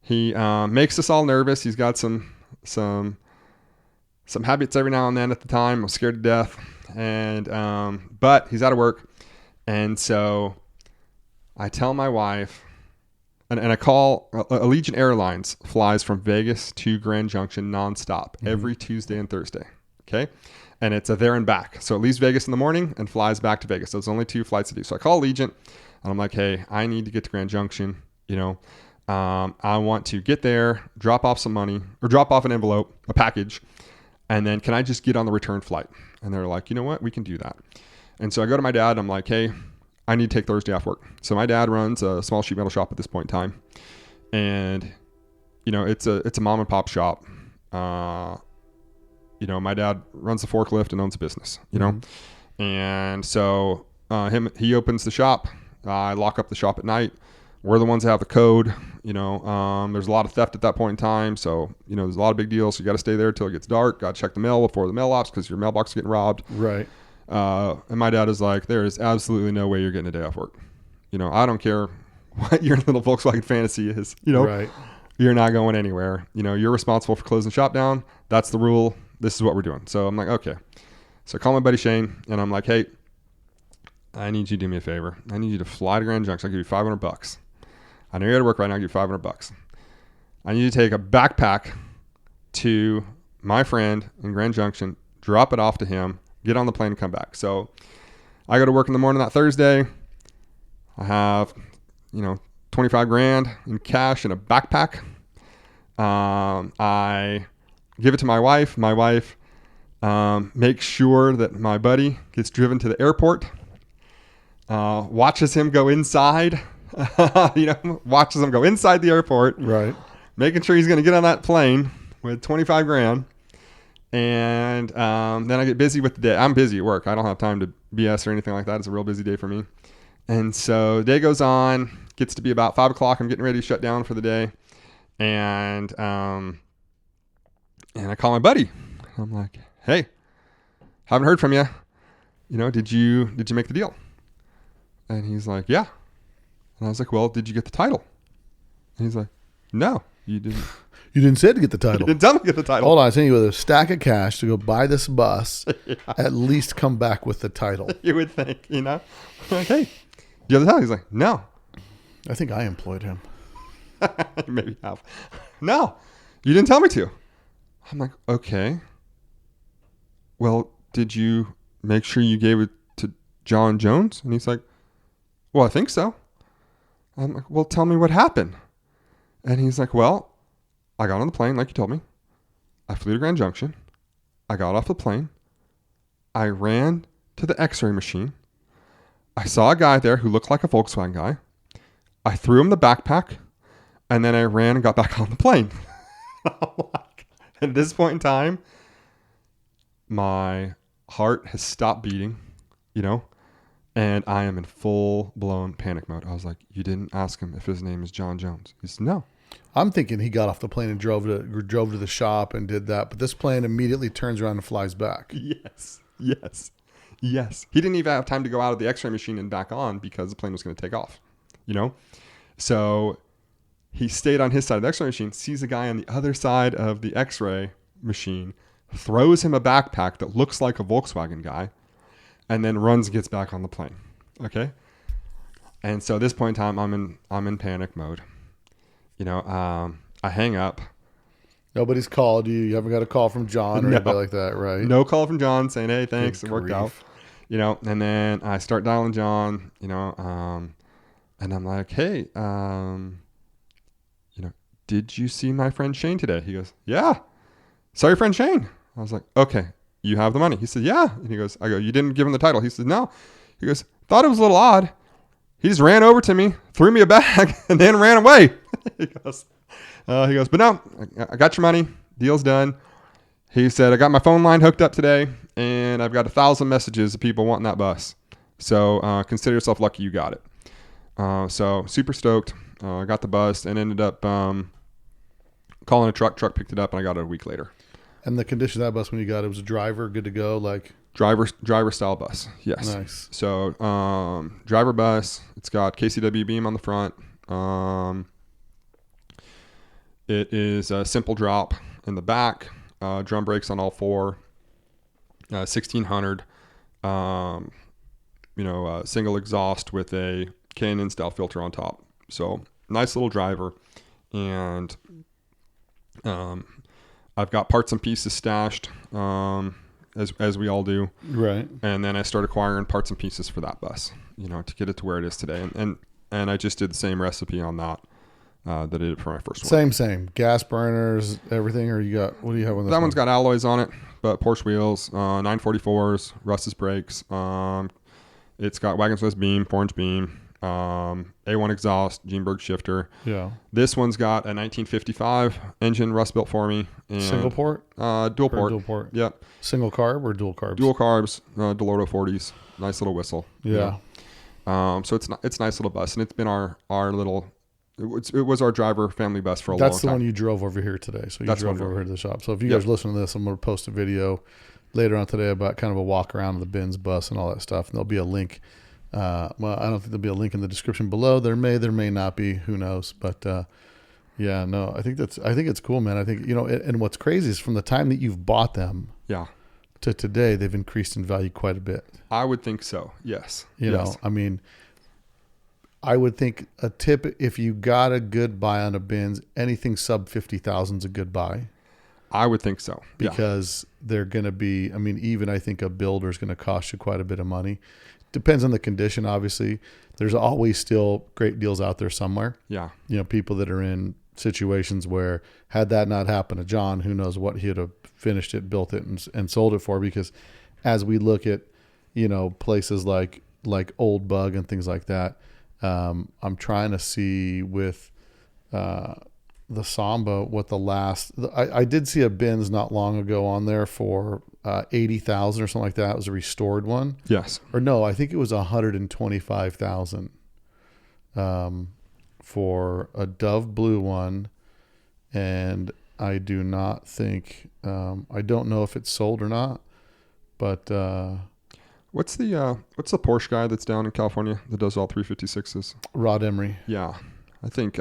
He makes us all nervous. He's got some habits every now and then. At the time, I'm scared to death, but he's out of work, and so I tell my wife, and I call Allegiant Airlines flies from Vegas to Grand Junction nonstop every Tuesday and Thursday. Okay. And it's a there and back. So it leaves Vegas in the morning and flies back to Vegas. So it's only 2 flights to do. So I call Allegiant, and I'm like, hey, I need to get to Grand Junction. I want to get there, drop off some money, or drop off an envelope, a package, and then can I just get on the return flight? And they're like, you know what? We can do that. And so I go to my dad, and I'm like, hey, I need to take Thursday off work. So my dad runs a small sheet metal shop at this point in time. And, it's a mom and pop shop. My dad runs the forklift and owns a business, And so he opens the shop. I lock up the shop at night. We're the ones that have the code. There's a lot of theft at that point in time. So, there's a lot of big deals. So you got to stay there till it gets dark. Got to check the mail before the mail ops because your mailbox is getting robbed. Right. And my dad is like, there is absolutely no way you're getting a day off work. I don't care what your little Volkswagen fantasy is, Right. You're not going anywhere. You're responsible for closing shop down. That's the rule. This is what we're doing. So I'm like, okay. So I call my buddy Shane, and I'm like, hey, I need you to do me a favor. I need you to fly to Grand Junction. I'll give you $500. I know you're at work right now. I'll give you $500. I need you to take a backpack to my friend in Grand Junction, drop it off to him, get on the plane and come back. So I go to work in the morning that Thursday. I have, $25,000 in cash in a backpack. I give it to my wife. My wife makes sure that my buddy gets driven to the airport, watches him go inside, watches him go inside the airport, Right. making sure he's going to get on that plane with $25,000. And then I get busy with the day. I'm busy at work. I don't have time to BS or anything like that. It's a real busy day for me. And so the day goes on, gets to be about 5 o'clock. I'm getting ready to shut down for the day. And I call my buddy. I'm like, hey, haven't heard from you. Did you make the deal? And he's like, yeah. And I was like, well, did you get the title? And he's like, no, you didn't. You didn't say to get the title. You didn't tell me to get the title. Hold on, I sent you with a stack of cash to go buy this bus. Yeah. At least come back with the title. You would think, Like, hey, do you have the title? He's like, no. I think I employed him. Maybe you have. No, you didn't tell me to. I'm like, okay. Well, did you make sure you gave it to John Jones? And he's like, well, I think so. I'm like, well, tell me what happened. And he's like, well, I got on the plane like you told me. I flew to Grand Junction. I got off the plane. I ran to the x-ray machine. I saw a guy there who looked like a Volkswagen guy. I threw him the backpack, and then I ran and got back on the plane. At this point in time, my heart has stopped beating, and I am in full-blown panic mode. I was like, you didn't ask him if his name is John Jones. He said, no. I'm thinking he got off the plane and drove to the shop and did that, but this plane immediately turns around and flies back. Yes. He didn't even have time to go out of the x-ray machine and back on because the plane was going to take off, So he stayed on his side of the x-ray machine, sees a guy on the other side of the x-ray machine, throws him a backpack that looks like a Volkswagen guy, and then runs and gets back on the plane. Okay? And so at this point in time, I'm in panic mode. I hang up. Nobody's called you. You haven't got a call from John or anything like that, right? No call from John saying, hey, thanks. It worked out. grief. And then I start dialing John, and I'm like, hey, did you see my friend Shane today? He goes, yeah. Saw your friend Shane. I was like, okay, you have the money. He said, yeah. And I go, you didn't give him the title. He said, no. He goes, thought it was a little odd. He just ran over to me, threw me a bag, and then ran away. He goes, but no, I got your money. Deal's done. He said, I got my phone line hooked up today, and I've got 1,000 messages of people wanting that bus. So consider yourself lucky you got it. So super stoked. I got the bus and ended up calling a truck. Truck picked it up, and I got it a week later. And the condition of that bus when you got it was a driver, good to go, like driver style bus. Yes. Nice. So driver bus. It's got KCW beam on the front. It is a simple drop in the back. Drum brakes on all four. 1600. Single exhaust with a K&N style filter on top. So nice little driver. And I've got parts and pieces stashed, as we all do. Right. And then I start acquiring parts and pieces for that bus, to get it to where it is today. And I just did the same recipe on that that I did for my first one. Same. Gas burners, everything, or what do you have on this That one's got alloys on it, but Porsche wheels, 944s, Russ's brakes. It's got Wagons West beam, 4-inch beam, A1 exhaust, Geenberg shifter. Yeah. This one's got a 1955 engine, Russ built for me. And, single port? Dual port. Dual port. Yep. Single carb or dual carbs? Dual carbs, Delorto 40s. Nice little whistle. Yeah. So it's a nice little bus, and it's been our little. It was our driver family bus for a long time. That's the one you drove over here today. So you drove over here to the shop. So if you guys listen to this, I'm going to post a video later on today about kind of a walk around of the Binz bus and all that stuff. And there'll be a link. I don't think there'll be a link in the description below. There may not be. Who knows? But Yeah, no, I think it's cool, man. I think, and what's crazy is from the time that you've bought them Yeah. to today, they've increased in value quite a bit. I would think so. Yes. You Yes. know, I mean, I would think a tip, if you got a good buy on a Binz, anything sub 50,000 is a good buy I would think so. Yeah. because they're going to be, I mean, even I think a builder is going to cost you quite a bit of money. Depends on the condition, obviously. There's always still great deals out there somewhere. Yeah. You know, people that are in situations where had that not happened to John, who knows what he'd have finished it, built it, and sold it for. Because as we look at, places like Old Bug and things like that, I'm trying to see with the Samba what the last. I did see a Binz not long ago on there for 80,000 or something like that. It was a restored one. Yes. Or no, I think it was 125,000 for a Dove Blue one, and I do not think I don't know if it's sold or not, but What's the Porsche guy that's down in California that does all 356s? Rod Emery. Yeah, I think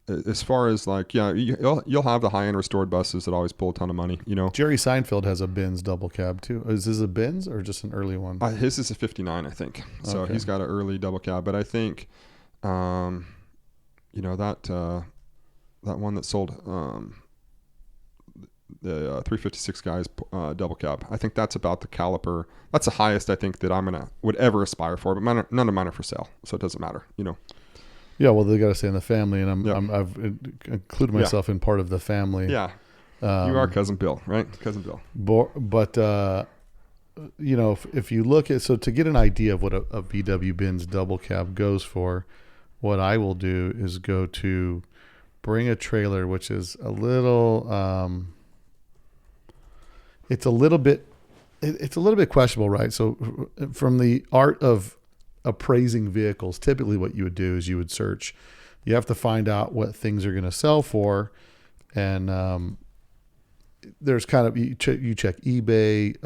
as far as like, yeah, you'll have the high end restored buses that always pull a ton of money. Jerry Seinfeld has a Binz double cab too. Is this a Binz or just an early one? His is a 59, I think. So Okay. he's got an early double cab, but I think, that one that sold the 356 guys double cab. I think that's about the caliper. That's the highest I think that would ever aspire for. But none of mine are for sale, so it doesn't matter. Yeah, well, they got to stay in the family, and Yeah. I've included myself in part of the family. Yeah, you are Cousin Bill, right? Cousin Bill. But if you look at, so to get an idea of what a VW Binz double cab goes for, what I will do is go to Bring a Trailer, which is a little, it's a little bit questionable, right? So from the art of appraising vehicles, typically what you would do is you would search. You have to find out what things are going to sell for, and there's kind of you check eBay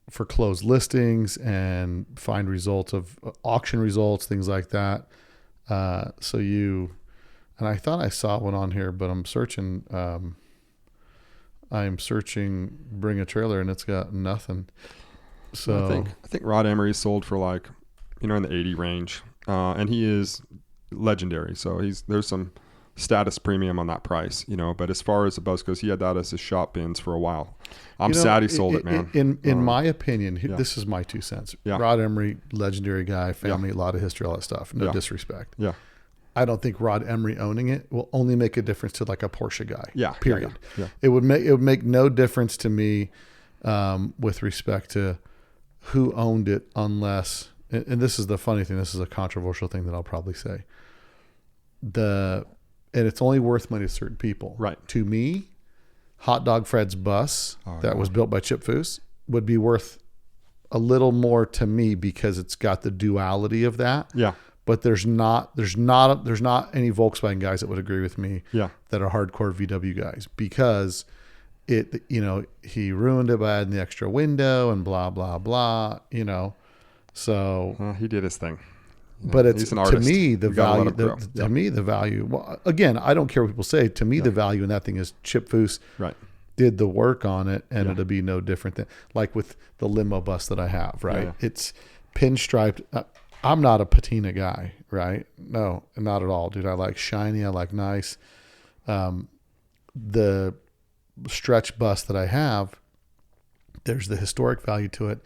for closed listings and find results of auction results, things like that. And I thought I saw one on here, but I'm searching. I'm searching Bring a Trailer, and it's got nothing. So I think Rod Emery sold for like, in the 80 range, and he is legendary. So there's some status premium on that price, But as far as the bus goes, he had that as his shop Binz for a while. I'm sad he sold it, man. In my opinion, this is my 2 cents. Yeah. Rod Emery, legendary guy, family, a lot of history, all that stuff. No disrespect. Yeah. I don't think Rod Emery owning it will only make a difference to like a Porsche guy. Yeah. Period. Yeah. It would make no difference to me with respect to who owned it, unless, and this is the funny thing, this is a controversial thing that I'll probably say. And it's only worth money to certain people. Right. To me, Hot Dog Fred's bus that was built by Chip Foose would be worth a little more to me because it's got the duality of that. Yeah. But there's not any Volkswagen guys that would agree with me that are hardcore VW guys, because he ruined it by adding the extra window and blah, blah, blah, so he did his thing. But it's, he's an to artist. me, the You gotta let value, him grow. to me, the value, well, again, I don't care what people say. To me, the value in that thing is Chip Foose Right. did the work on it, and it'll be no different than like with the limo bus that I have, right? Yeah. It's pinstriped. I'm not a patina guy, right? No, not at all, dude. I like shiny. I like nice. The stretch bus that I have, there's the historic value to it.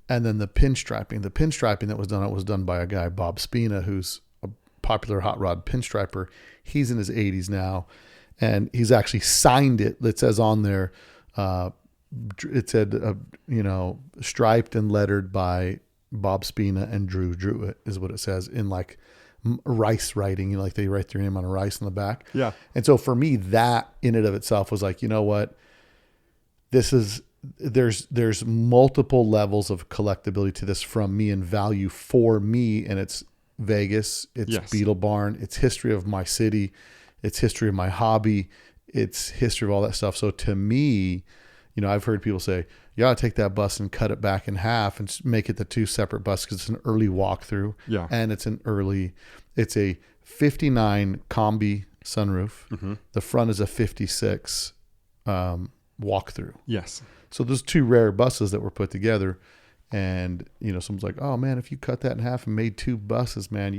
And then the pinstriping that was done, it was done by a guy, Bob Spina, who's a popular hot rod pinstriper. He's in his 80s now, and he's actually signed it. It says on there, it said, striped and lettered by Bob Spina and drew it, is what it says in like rice writing, like they write their name on a rice in the back. Yeah. And so for me, that in and of itself was like, you know what, there's multiple levels of collectability to this from me and value for me. And it's Vegas, it's Beetle Barn, it's history of my city, it's history of my hobby, it's history of all that stuff. So to me, I've heard people say, you ought to take that bus and cut it back in half and make it the two separate buses because it's an early walkthrough. Yeah. And it's a 59 combi sunroof. Mm-hmm. The front is a 56 walkthrough. Yes. So there's two rare buses that were put together. And, someone's like, oh man, if you cut that in half and made two buses, man,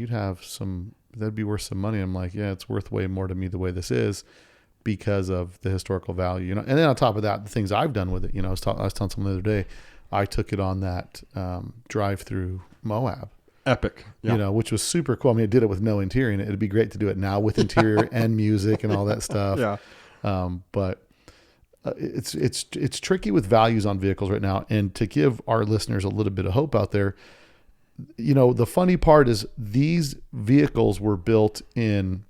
that'd be worth some money. I'm like, yeah, it's worth way more to me the way this is because of the historical value, And then on top of that, the things I've done with it, I was telling someone the other day, I took it on that drive through Moab. Epic. Yeah. Which was super cool. I mean, I did it with no interior, and it'd be great to do it now with interior and music and all that stuff. Yeah. But it's tricky with values on vehicles right now. And to give our listeners a little bit of hope out there, the funny part is these vehicles were built in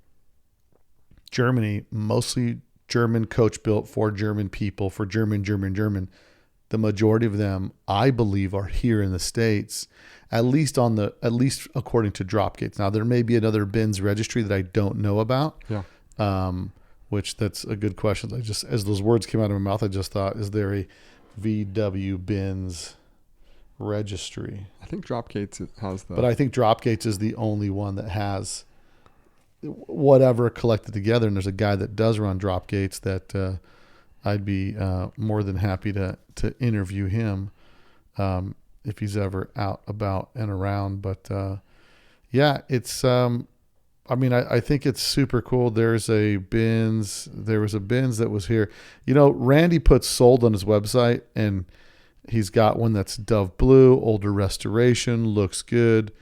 Germany, mostly German coach built for German people, for German. The majority of them, I believe, are here in the States, at least according to Dropgates. Now there may be another Binz registry that I don't know about. Yeah. Which that's a good question. As those words came out of my mouth, I just thought, is there a VW Binz registry? I think Dropgates has that. But I think Dropgates is the only one that has whatever collected together. And there's a guy that does run Dropgates that I'd be more than happy to interview him if he's ever out about and around. But yeah, it's I think it's super cool. There was a Binz that was here. Randy puts sold on his website, and he's got one that's dove blue, older restoration, looks good.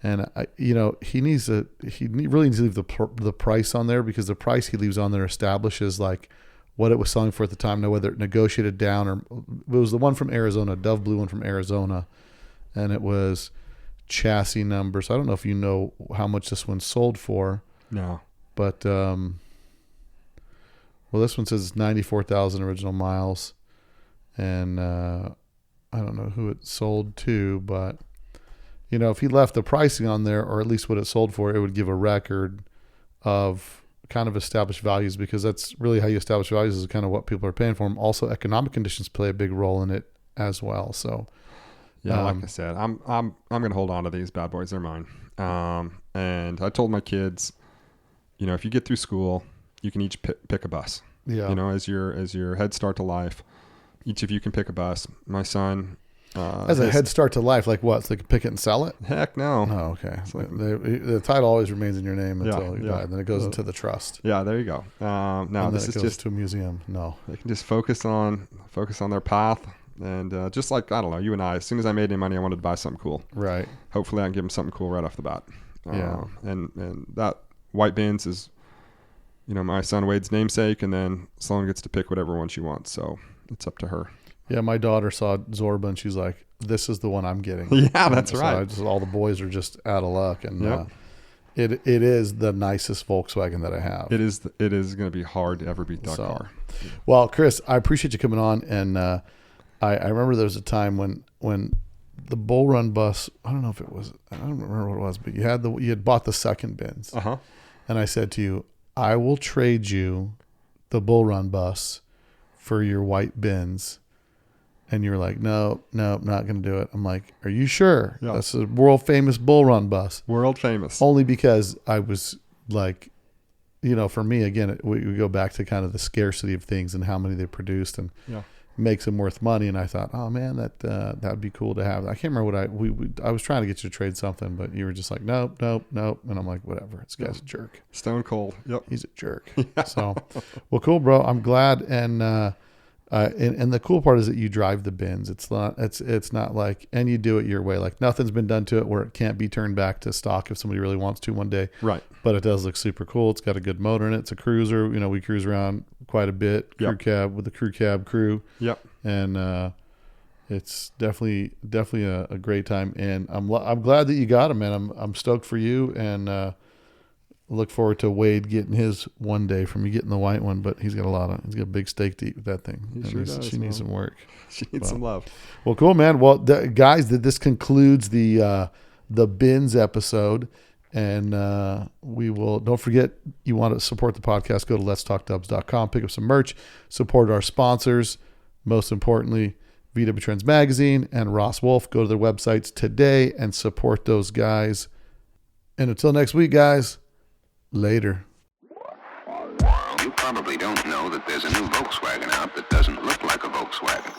And he really needs to leave the price on there, because the price he leaves on there establishes like what it was selling for at the time. Now, whether it negotiated down, or it was the one from Arizona, dove blue one from Arizona, and it was chassis numbers. I don't know if you know how much this one sold for. No. But this one says it's 94,000 original miles, and I don't know who it sold to, but if he left the pricing on there, or at least what it sold for, it would give a record of kind of established values, because that's really how you establish values, is kind of what people are paying for them. Also, economic conditions play a big role in it as well. So yeah, like I said, I'm going to hold on to these bad boys. They're mine. And I told my kids, if you get through school, you can each pick a bus. Yeah. As your head start to life, each of you can pick a bus. My son, as a head start to life, like what? So they can pick it and sell it? Heck no. Oh, okay. So the title always remains in your name until you die. And then it goes into the trust. Yeah, there you go. No, this is just to a museum. No, they can just focus on their path. And just like, I don't know, you and I, as soon as I made any money, I wanted to buy something cool. Right. Hopefully I can give them something cool right off the bat. Yeah. And that white Binz is, my son Wade's namesake, and then Sloan gets to pick whatever one she wants. So it's up to her. Yeah, my daughter saw Zorba and she's like, "This is the one I'm getting." Yeah, that's so right. All the boys are just out of luck, and it is the nicest Volkswagen that I have. It is going to be hard to ever beat that car. Well, Chris, I appreciate you coming on, and I remember there was a time when the Bull Run bus, I don't remember what it was, but you had bought the second Binz, and I said to you, "I will trade you the Bull Run bus for your white Binz." And you're like, no, I'm not going to do it. I'm like, are you sure? Yeah. That's a world famous Bull Run bus. World famous. Only because I was like, for me, again, we go back to kind of the scarcity of things and how many they produced, and makes them worth money. And I thought, oh man, that'd be cool to have. I can't remember what I was trying to get you to trade something, but you were just like, nope. And I'm like, whatever. This guy's a jerk. Stone cold. Yep. He's a jerk. So, well, cool, bro. I'm glad. And the cool part is that you drive the Binz. It's not like, and you do it your way. Like nothing's been done to it where it can't be turned back to stock if somebody really wants to one day. Right. But it does look super cool. It's got a good motor in it. It's a cruiser. We cruise around quite a bit. Crew cab with the crew cab crew. Yep. And it's definitely a great time. And I'm glad that you got him, man. I'm stoked for you, and look forward to Wade getting his one day from you getting the white one, but he's got a big steak to eat with that thing. He sure does. She needs some work. She needs some love. Well, cool, man. Well, guys, this concludes the Binz episode, and we will. Don't forget, you want to support the podcast? Go to letstalkdubs.com, pick up some merch, support our sponsors. Most importantly, VW Trends Magazine and Ross Wolf. Go to their websites today and support those guys. And until next week, guys, later. You probably don't know that there's a new Volkswagen out that doesn't look like a Volkswagen.